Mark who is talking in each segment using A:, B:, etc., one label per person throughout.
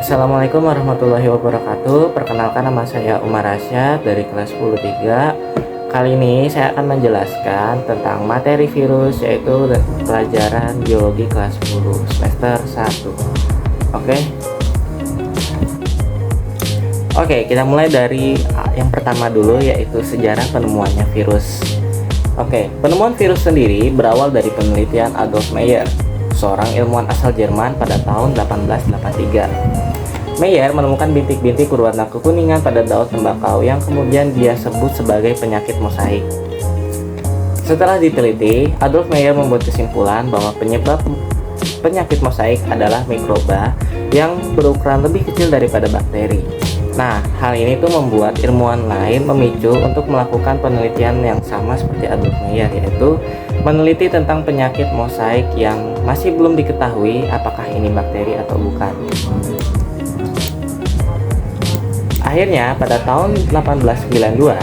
A: Assalamualaikum warahmatullahi wabarakatuh. Perkenalkan, nama saya Umar Rasyad dari kelas 10-3. Kali ini saya akan menjelaskan tentang materi virus, yaitu pelajaran biologi kelas 10 semester 1. Oke, kita mulai dari yang pertama dulu, yaitu sejarah penemuannya virus. Penemuan virus sendiri berawal dari penelitian Adolf Meyer, seorang ilmuwan asal Jerman pada tahun 1883. Meyer menemukan bintik-bintik berwarna kekuningan pada daun tembakau yang kemudian dia sebut sebagai penyakit mosaik. Setelah diteliti, Adolf Meyer membuat kesimpulan bahwa penyebab penyakit mosaik adalah mikroba yang berukuran lebih kecil daripada bakteri. Nah, hal ini tuh membuat ilmuwan lain memicu untuk melakukan penelitian yang sama seperti Adolf Meyer, yaitu meneliti tentang penyakit mosaik yang masih belum diketahui apakah ini bakteri atau bukan. Akhirnya, pada tahun 1892,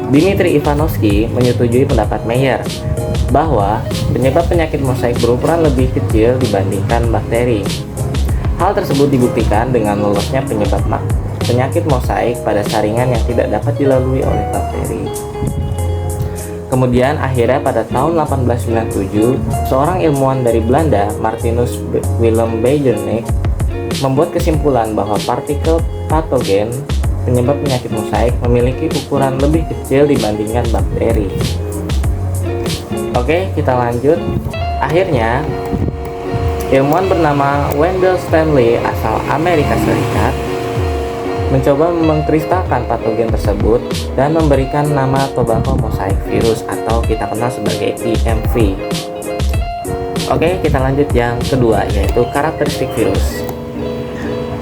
A: Dmitri Ivanovsky menyetujui pendapat Meyer bahwa penyebab penyakit mosaik berukuran lebih kecil dibandingkan bakteri. Hal tersebut dibuktikan dengan lolosnya penyakit mosaik pada saringan yang tidak dapat dilalui oleh bakteri. Kemudian akhirnya pada tahun 1897, seorang ilmuwan dari Belanda, Martinus Willem Beijerinck, membuat kesimpulan bahwa partikel patogen penyebab penyakit mosaik memiliki ukuran lebih kecil dibandingkan bakteri. Kita lanjut. Akhirnya, ilmuwan bernama Wendell Stanley asal Amerika Serikat mencoba mengkristalkan patogen tersebut dan memberikan nama tobacco mosaic virus atau kita kenal sebagai TMV. Kita lanjut yang kedua, yaitu karakteristik virus.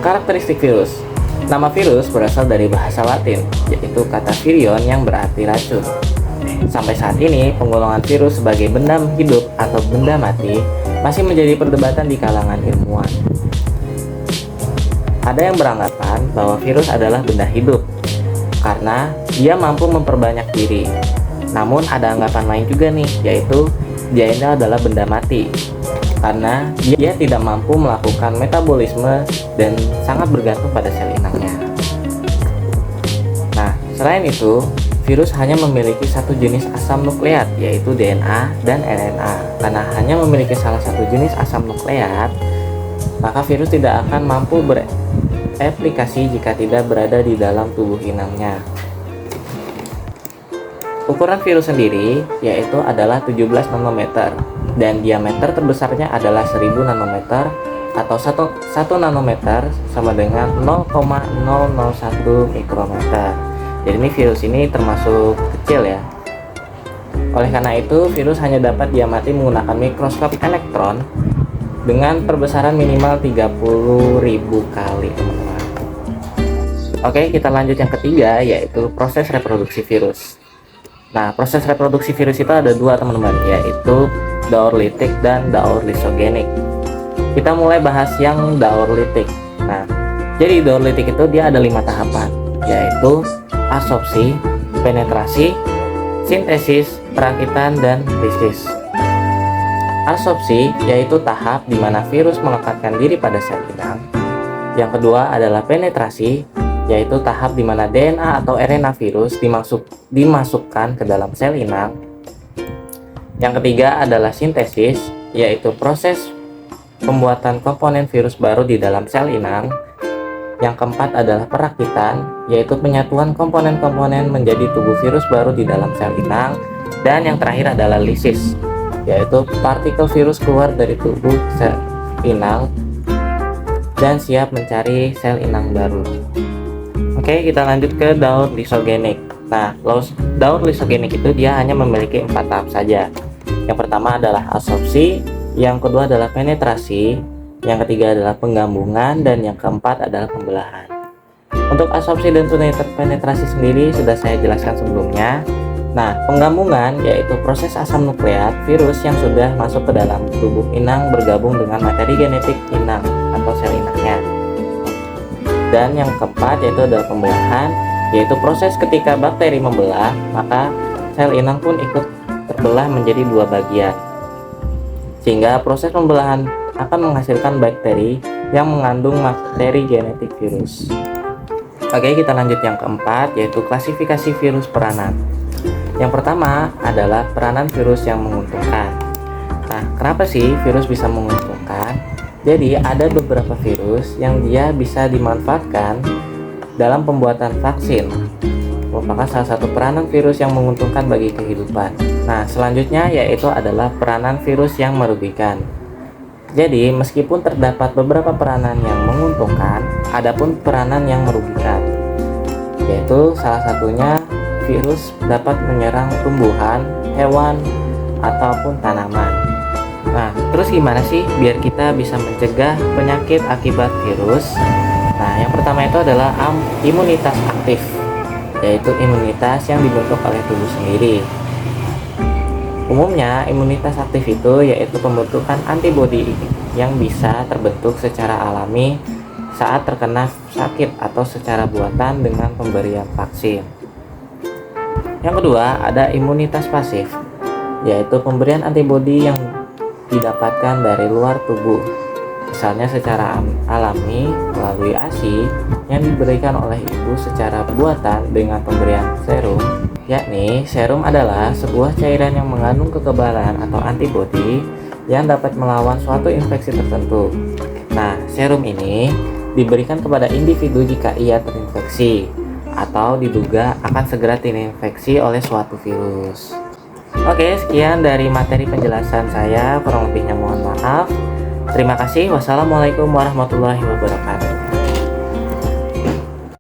A: Karakteristik virus. Nama virus berasal dari bahasa Latin, yaitu kata virion yang berarti racun. Sampai saat ini, penggolongan virus sebagai benda hidup atau benda mati masih menjadi perdebatan di kalangan ilmuwan. Ada yang beranggapan bahwa virus adalah benda hidup karena dia mampu memperbanyak diri. Namun ada anggapan lain juga nih, yaitu dia ini adalah benda mati karena dia tidak mampu melakukan metabolisme dan sangat bergantung pada sel inangnya. Nah, selain itu, virus hanya memiliki satu jenis asam nukleat, yaitu DNA dan RNA. Karena hanya memiliki salah satu jenis asam nukleat, maka virus tidak akan mampu bereplikasi jika tidak berada di dalam tubuh inangnya. Ukuran virus sendiri yaitu adalah 17 nanometer dan diameter terbesarnya adalah 1000 nanometer atau 1 nanometer sama dengan 0,001 mikrometer. Jadi ini virus ini termasuk kecil ya. Oleh karena itu, virus hanya dapat diamati menggunakan mikroskop elektron dengan perbesaran minimal 30.000 kali, teman-teman. Kita lanjut yang ketiga, yaitu proses reproduksi virus. Nah, proses reproduksi virus itu ada dua, teman-teman, yaitu daur litik dan daur lisogenik. Kita mulai bahas yang daur litik. Nah, jadi daur litik itu dia ada 5 tahapan, yaitu absorpsi, penetrasi, sintesis, perakitan, dan lisis. Absorpsi yaitu tahap di mana virus melekatkan diri pada sel inang. Yang kedua adalah penetrasi, yaitu tahap di mana DNA atau RNA virus dimasukkan ke dalam sel inang. Yang ketiga adalah sintesis, yaitu proses pembuatan komponen virus baru di dalam sel inang. Yang keempat adalah perakitan, yaitu penyatuan komponen-komponen menjadi tubuh virus baru di dalam sel inang. Dan yang terakhir adalah lisis, yaitu partikel virus keluar dari tubuh sel inang dan siap mencari sel inang baru. Kita lanjut ke daur lisogenik. Nah, daur lisogenik itu dia hanya memiliki 4 tahap saja. Yang pertama adalah absorpsi, yang kedua adalah penetrasi, yang ketiga adalah penggabungan, dan yang keempat adalah pembelahan. Untuk absorpsi dan penetrasi sendiri sudah saya jelaskan sebelumnya. Nah, penggabungan yaitu proses asam nukleat virus yang sudah masuk ke dalam tubuh inang bergabung dengan materi genetik inang atau sel inangnya. Dan yang keempat yaitu adalah pembelahan, yaitu proses ketika bakteri membelah, maka sel inang pun ikut terbelah menjadi 2 bagian. Sehingga proses pembelahan akan menghasilkan bakteri yang mengandung materi genetik virus. Oke, kita lanjut yang keempat, yaitu klasifikasi virus peranan. Yang pertama adalah peranan virus yang menguntungkan. Nah, kenapa sih virus bisa menguntungkan? Jadi, ada beberapa virus yang dia bisa dimanfaatkan dalam pembuatan vaksin. Merupakan salah satu peranan virus yang menguntungkan bagi kehidupan. Nah, selanjutnya yaitu adalah peranan virus yang merugikan. Jadi, meskipun terdapat beberapa peranan yang menguntungkan, adapun peranan yang merugikan, yaitu salah satunya virus dapat menyerang tumbuhan, hewan, ataupun tanaman. Nah, terus gimana sih biar kita bisa mencegah penyakit akibat virus? Nah, yang pertama itu adalah imunitas aktif, yaitu imunitas yang dibentuk oleh tubuh sendiri. Umumnya, imunitas aktif itu yaitu pembentukan antibodi yang bisa terbentuk secara alami saat terkena sakit atau secara buatan dengan pemberian vaksin. Yang kedua, ada imunitas pasif, yaitu pemberian antibodi yang didapatkan dari luar tubuh, misalnya secara alami melalui ASI yang diberikan oleh ibu secara buatan dengan pemberian serum, yakni serum adalah sebuah cairan yang mengandung kekebalan atau antibodi yang dapat melawan suatu infeksi tertentu. Nah, serum ini diberikan kepada individu jika ia terinfeksi atau diduga akan segera terinfeksi oleh suatu virus. Oke, sekian dari materi penjelasan saya, kurang lebihnya mohon maaf. Terima kasih. Wassalamualaikum warahmatullahi wabarakatuh.